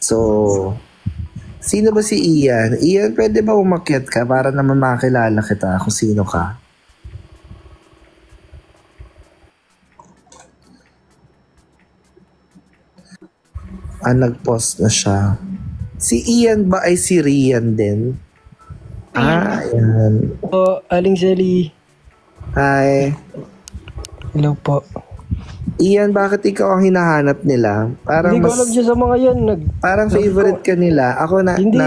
So, sino ba si Ian? Ian, pwede ba umakyat ka para naman makilala kita kung sino ka? Nag-post na siya. Si Ian ba ay si Rian din? Ayan. Aling Sally. Hi. Hello po. Ian, bakit ikaw ang hinahanap nila? Parang hindi ko alam siya sa mga yan. Parang favorite ka nila. Ako hindi.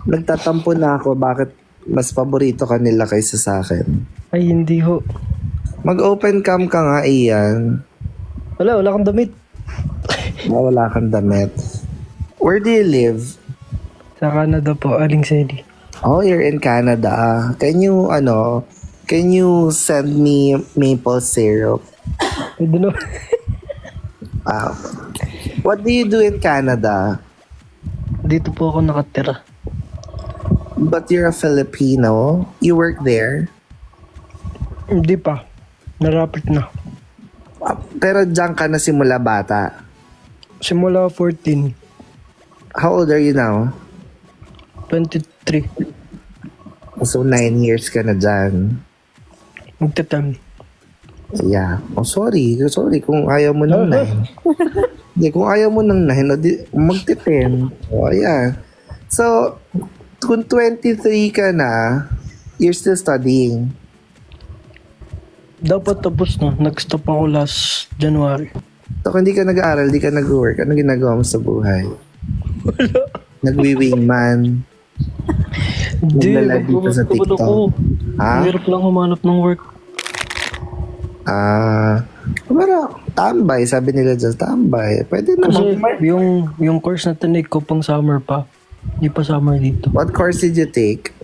Nagtatampo na ako bakit mas paborito ka nila kaysa sa akin. Ay, hindi ho. Mag-open cam ka nga, Ian. Wala kang damit. Wala kang damit. Where do you live? Sa Canada po, Aling Sally. Oh, you're in Canada. Can you send me maple syrup? I don't know. Wow. What do you do in Canada? Dito po ako nakatira. But you're a Filipino? You work there? Hindi pa. Narapit na. Pero diyan ka na simula bata? Simula 14. How old are you now? 23. So 9 years ka na dyan. Magtatam. Yeah. Oh, sorry kung ayaw mo ng 9. Hindi, kung ayaw mo ng 9, magti-10. Oh, yeah. So, kung 23 ka na, you're still studying. Dapat tapos na. Nag-stop ako last January. So, kung hindi ka nag-aaral, hindi ka nag-work, ano ginagawa mo sa buhay? Wala. Nagwi-wingman. Hindi, Nagla-live dito sa TikTok. Ha? Hirap lang humanap ng work. Pero, tambay, sabi nila dyan, tambay. Pwede Kasi naman. yung course na tinake ko pang summer pa. Hindi pa summer dito. What course did you take?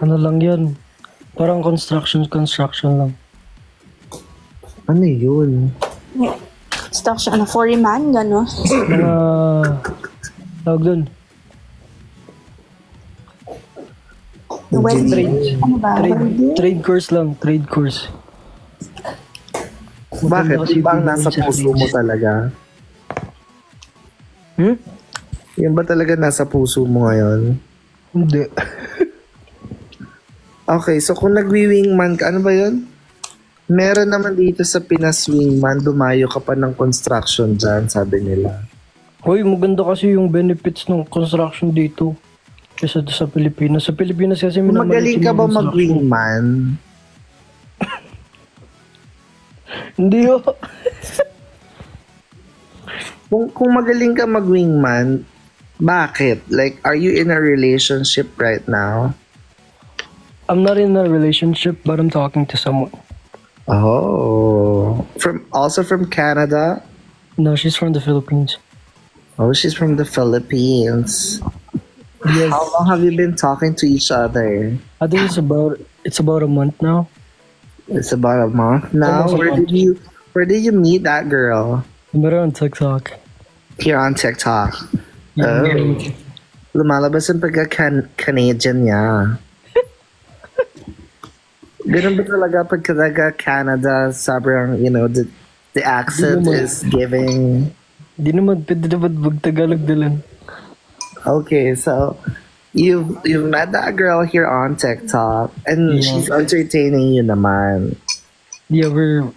Ano lang yan? Parang construction lang. Ano yun? Construction, foreman, gano'n. Mga... tawag dun. Ano ba? Trade course lang. Trade course. Bakit? Di ba ang nasa puso mo talaga? Yan ba talaga nasa puso mo ngayon? Hindi. Okay, so kung nagwi-wingman ka, ano ba yun? Meron naman dito sa Pinas wingman, dumayo ka pa ng construction dyan, sabi nila. Hoy, maganda kasi yung benefits ng construction dito. Kesa sa Pilipinas. Sa Pilipinas kasi magaling ka ba mag-wingman? Hindi ho. Kung magaling ka mag-wingman, bakit? Like, are you in a relationship right now? I'm not in a relationship, but I'm talking to someone. Oh. Also from Canada? No, she's from the Philippines. Oh, she's from the Philippines. Yes. How long have you been talking to each other? I think it's about a month now. It's about a month now. Where did you meet that girl? I met her on TikTok. Here on TikTok. Yeah. Oh. Lumalabas ang pagka-Canadian niya. Ganun ba talaga pagka Canada, sobrang, the accent is giving... Di naman, pwede naman mag-Tagalog dalan. Okay, so you've met that girl here on TikTok and she's entertaining you naman. Yeah, we're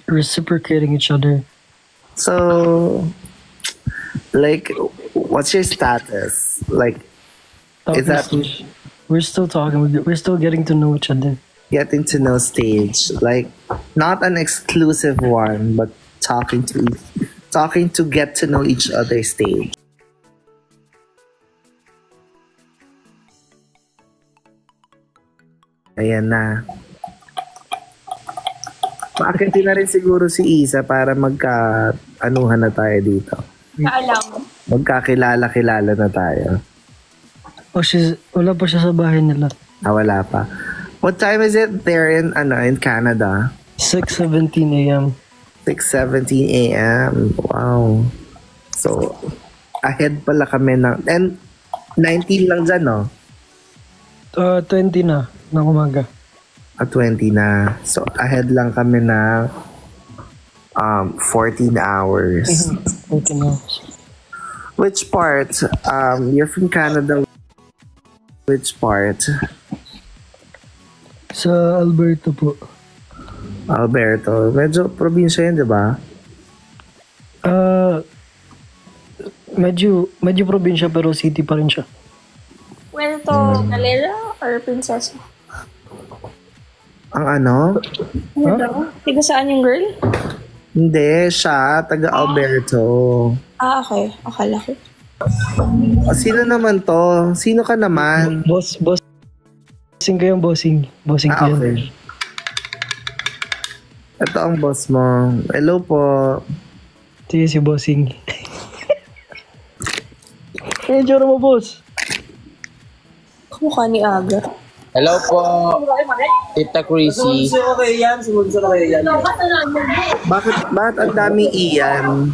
reciprocating each other. So, like, what's your status? Like, is that we're still talking? We're still getting to know each other. Getting to know stage, like not an exclusive one, but talking to get to know each other stage. Ayan na. Maakinti na rin siguro si Isa para magka-anuhan na tayo dito. Alam. Magkakilala-kilala na tayo. Oh, wala pa siya sa bahay nila. Wala pa. What time is it there in Canada? 6:17 a.m. 6:17 a.m. Wow. So, ahead pala kami ng... And 19 lang dyan, no? 20 na ng umaga. 20 na. So, ahead lang kami na 14 hours. 14 hours. Which part? You're from Canada. Which part? Sa Alberta po. Alberto. Medyo probinsya yun, di ba? Medyo probinsya pero city pa rin siya. Puerto Galera or Princesa? Ang ano? Ano daw? Tiga saan yung girl? Hindi, siya. Taga Alberto. Okay. Akala ko. Sino naman to? Sino ka naman? Bossing ko yung bossing. Bossing ko yun. Okay. Ito ang boss mo. Hello po. Sige si bossing. Joro mo, boss. Kamukha ni Aga. Hello po, Tita Chrissy. Bakit ang daming iyan?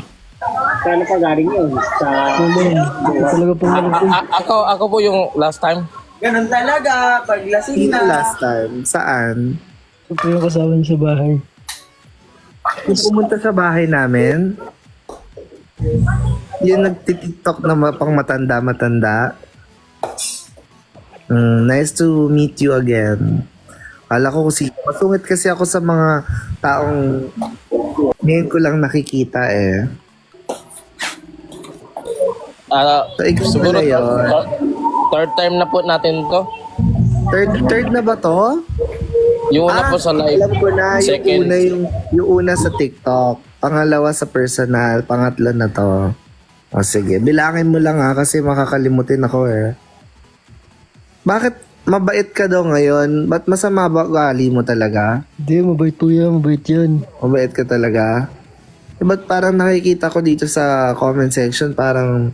Kano pa galing yun? Talaga po Ako po yung last time. Ganun talaga, pag lasing Sino na. last time? Saan? Ito po yung kasama niyo sa bahay. Kung pumunta sa bahay namin, yung nagtitiktok na pang matanda-matanda. Nice to meet you again. Kala ko kasi, masungit kasi ako sa mga taong ngayon ko lang nakikita eh. So, ikaw Siguro pala yun. third time na po natin to. Third na ba to? Yung una po sa live. Alam ko na, Second. yung una sa TikTok. Pangalawa sa personal. Pangatlo na to. O sige, bilangin mo lang ha kasi makakalimutin ako eh. Bakit mabait ka daw ngayon? Ba't masama ba ugali mo talaga? Hindi, mabait po yan. Mabait yan. Mabait ka talaga? Eh, ba't parang nakikita ko dito sa comment section parang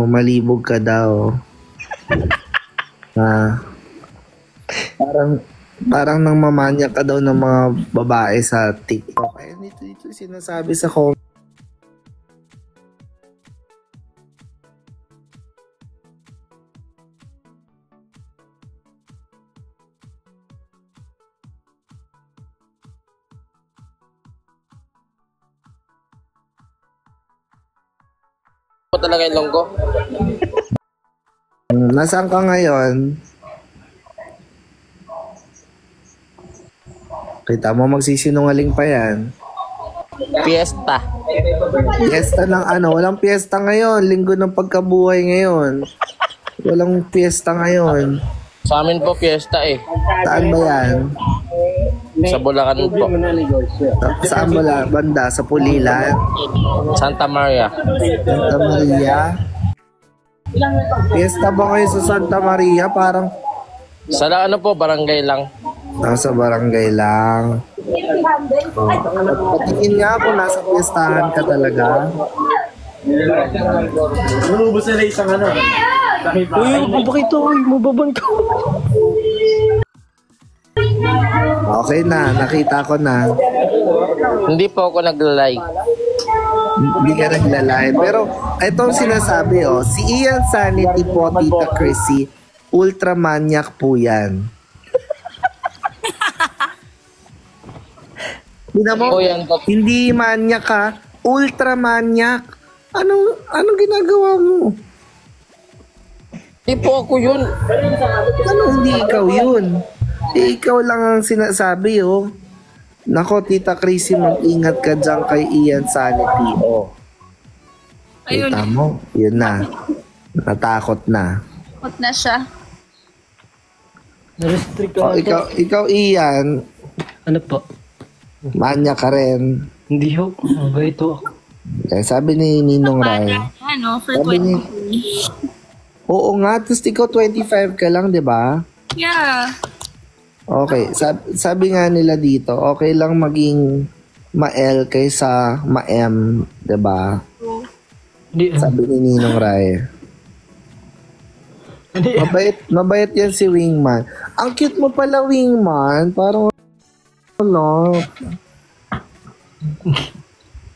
malibog ka daw. Parang nang mamanya ka daw ng mga babae sa TikTok. Ay, dito sinasabi sa comment. Po talaga yung longgo. Nasaan ka ngayon? Kita mo magsisinungaling pa yan. Fiesta. Fiesta ng walang fiesta ngayon. Linggo ng pagkabuhay ngayon. Walang fiesta ngayon. Sa amin po fiesta eh. Saan ba yan? Sa Bulacan po. Saan ba lang? Banda? Sa Pulilan? Santa Maria. Santa Maria? Fiesta ba kayo sa Santa Maria? Parang Sa ano po, barangay lang. nasa barangay lang. Patingin nga kung nasa fiestahan ka talaga. Lumubos na isang Uy, bakit ito? Uy, mababan ka. Okay na, nakita ko na. Hindi po ako nagla-like. Hindi ka naglalay. Pero itong sinasabi, si Ian Sanity po, Tita Chrissy, ultramaniac po yan. Po yan po. Hindi maniac ka, ultramaniac. Anong ginagawa mo? Hindi po ako yun. Hindi ikaw yun? Ikaw lang ang sinasabi, Nako, Tita Chrissy, mag-ingat ka dyan kay Ian Sanity, Ayun. Kita mo? Yun na. Natakot na. Takot na siya. Na-restrict ka Ikaw, Ian, Ano po? manya ka rin. Hindi ho. Mabait ho ako. Sabi ni Ninong Rai. For Sabi ni... 20. Oo nga, tapos ikaw 25 ka lang, di ba? Yeah. Okay, sabi nga nila dito, okay lang maging ma-L kaysa ma-M, di ba? Hindi. Sabi ni Ninong Rai. Mabait yan si Wingman. Ang cute mo pala, Wingman. Parang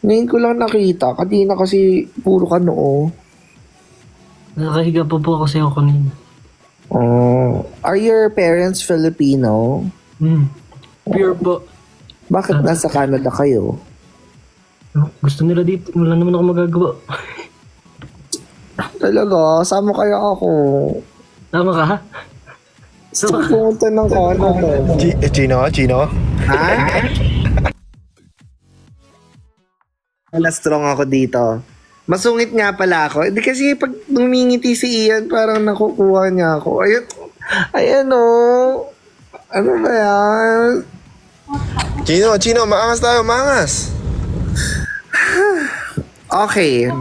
ngayon ko lang nakita. Kanina kasi puro ka noo. Nakahiga pa po kasi ako kanina. Are your parents Filipino? Pure po. Bakit nasa Canada kayo? Gusto nila dito. Wala naman ako magagawa. Talaga, sama kaya ako. Tama ka? Gusto ko pumunta ng Canada. Chino? Ha? Wala strong ako dito. Masungit nga pala ako. Hindi kasi pag lumingiti si Ian, parang nakukuha niya ako. Ayan o. Ano ba yan? Chino, maangas tayo, maangas. Okay.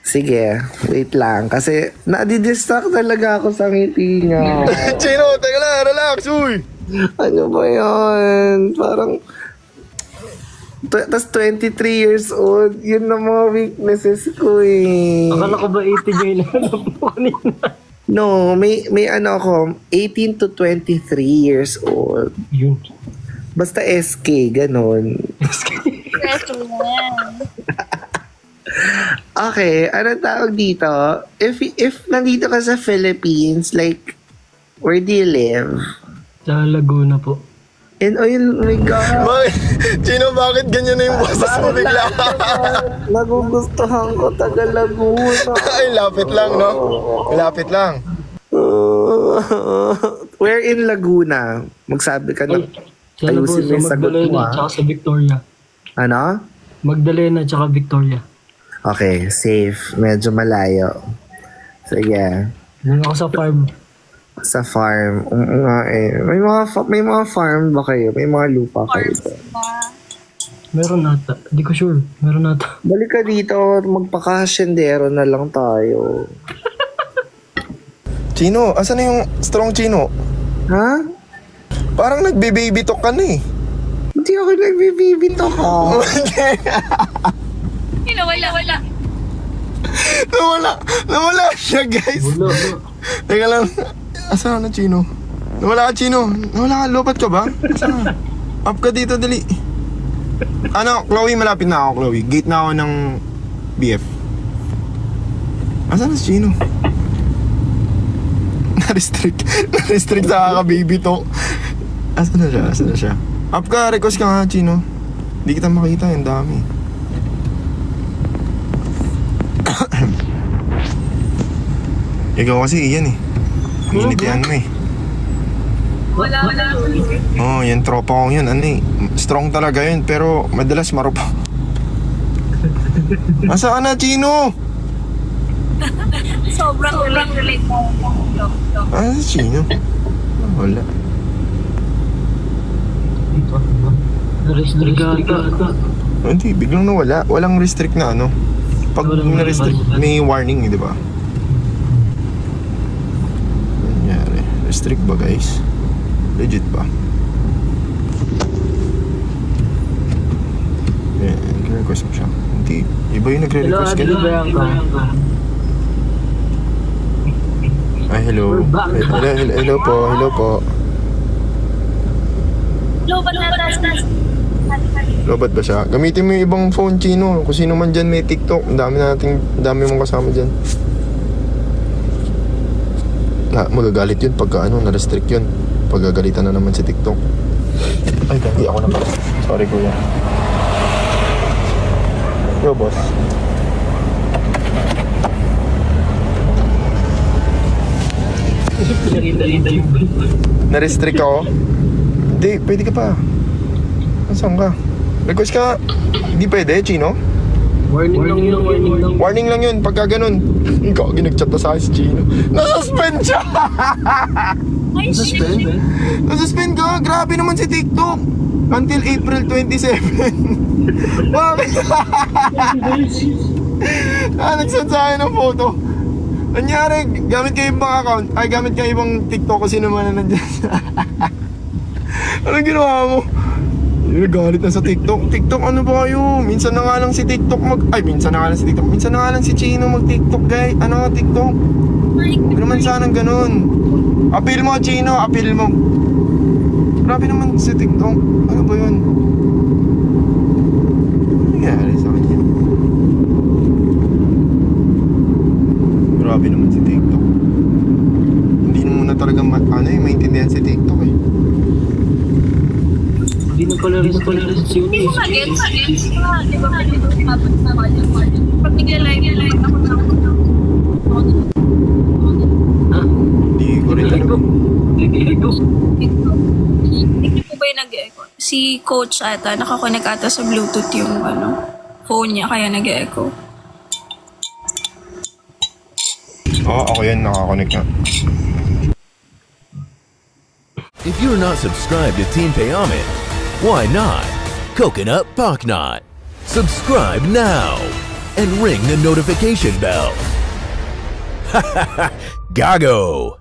Sige, wait lang. Kasi nadidistract talaga ako sa ngiti niya. Chino, teka lang, relax, uy. Ano ba yan? Parang... Tapos 23 years old, yun na mga weaknesses ko eh. Akala ko ba 80 nyo inanap mo kanina? No, may ano ako, 18 to 23 years old. Yun. Basta SK, ganon. Preso yan. Okay, ano tawag dito? If nandito ka sa Philippines, like, where do you live? Sa Laguna po. And oh my God. Chino, bakit ganyan na yung boses mo bigla? Nagugustuhan ko taga Laguna. Ay, lapit lang, no? Lapit lang. Where in Laguna? Magsabi ka na. Sa Laguna, Ayusin mo yung sa sagot mo, Magdalena, tsaka sa Victoria. Ano? Magdalena, tsaka Victoria. Okay, safe. Medyo malayo. Sige. Doon ako sa farm. Sa farm. Nga eh. May mga farm ba kayo? May mga lupa kayo? Meron nata. Hindi ko sure. Meron nata. Balik ka dito. Magpaka-hasyendero na lang tayo. Chino, asan na yung strong Chino? Ha? Parang nagbe-baby talk ka na eh. Hindi ako nagbibibito ka. Wala. Nawala siya, guys. Wala. Teka lang. Asan na, Chino? Nawala ka, Chino. Nawala ka, lopat ka ba? Asan ka? Up ka dito, dali. Ano, Chloe, malapit na ako, Chloe. Gate na ako ng BF. Asan na si Chino? Na-restrict sa kaka-baby to. Asan na siya? Up ka, request ka nga, Chino. Hindi kita makita, yung dami. Ikaw kasi iyan eh. Minitian mo eh. Wala. Oh, yan tropa ko yun. Ano eh. Strong talaga yun, pero madalas marupok. Asaan na, Chino? Sobrang relate mo. Ah, si Chino? Wala. Restrict ka. Hindi, biglang nawala. Walang restrict na ano. Pag na-restrict, may warning eh, di ba? Nangyari. Restrict ba, guys? Legit ba? Eh, nag-request mo siya. Hindi. Iba yung nagre-request ka. Ay, hello. Hello po. Lobat ba siya? Gamitin mo yung ibang phone, Chino. Kung sino man dyan may TikTok. Ang dami mong kasama dyan. Magagalit yun pagka na-restrict yun. Pagagalitan na naman si TikTok. Ay, hindi ako naman. Sorry, kuya. Yo, boss. Na-restrict ako? Hindi, pwede ka pa. Saan ka? Request ka. Hindi pwede, Chino? Warning lang yun pagka ganun. Ikaw, ginag-chat na sa akin si Chino. Nasuspend siya! Nasuspend ka? Grabe naman si TikTok. Until April 27. Bakit? Nagsend sa akin ng photo. Nangyari, gamit kayo ibang account. Ay, gamit kayo ibang TikTok kasi naman na nandyan. Anong ginawa mo? Nagalit na sa TikTok. TikTok, ano ba kayo? Minsan na nga lang si TikTok minsan na nga lang si Chino mag-TikTok, guys. Ano, TikTok? Hindi naman sanang ganun. Appeal mo, Chino. Appeal mo. Grabe naman si TikTok. Ano ba yun? Ano nangyari sa kanya? Grabe naman si TikTok. Hindi mo na talaga maintindihan si TikTok eh. Hindi na pala restriction Hindi ko mag-gets. Di ba pag nagla-live ako na yung nag-echo. Si coach ata, nakakonect ata sa Bluetooth yung phone niya, kaya nag-echo. Oo, ako yan, nakakonect na. If you're not subscribed to Team Payaman, why not? Coconut Pocknot. Subscribe now and ring the notification bell. Gago!